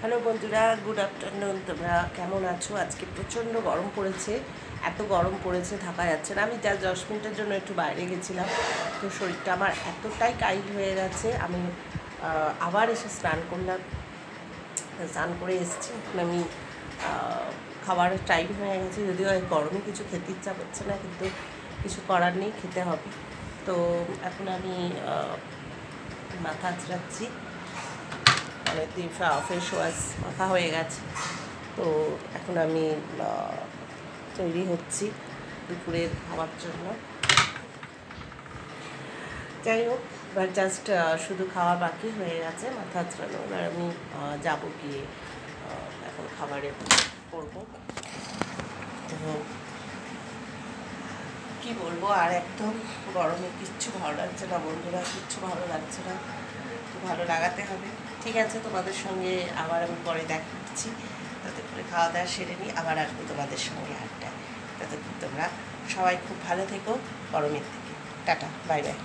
Hello বন্ধুরা, good afternoon. তোমরা কেমন আছো? আজকে প্রচণ্ড গরম পড়েছে, এত গরম পড়েছে থাকা যাচ্ছে না। আমি যা 10 মিনিটের জন্য একটু বাইরে গেছিলাম, তো শরীরটা আমার এতটাই টাইট হয়ে গেছে। আমি আবার এসে স্নান করলাম, স্নান করে এসেছি। এখন আমি খাবারের টাইম হয়ে গেছে, যদিও এই গরমে কিছু খেতে ইচ্ছা করছে না, কিন্তু কিছু করার নেই, খেতে হবে। তো এখন আমি মাথা আঁচড়াচ্ছি, অনেকদিন ফেস ওয়াশ মাখা হয়ে গেছে। তো এখন আমি তৈরি হচ্ছি দুপুরের খাওয়ার জন্য। যাই হোক, এবার জাস্ট শুধু খাওয়া বাকি হয়ে গেছে, মাথা আঁচড়ানো। এবার আমি যাবো গিয়ে এখন খাবারে করবো। তো কী বলবো, আর একদম গরমে কিচ্ছু ভালো লাগছে না বন্ধুরা, কিচ্ছু ভালো লাগছে না। তো ভালো লাগাতে হবে। ঠিক আছে, তোমাদের সঙ্গে আবার আমি পরে দেখা করছি। তাতে করে খাওয়া দাওয়া সেরে নিই, আবার আসবো তোমাদের সঙ্গে আড্ডায়। ততক্ষণ তোমরা সবাই খুব ভালো থেকো গরমের থেকে। Tata, bye bye.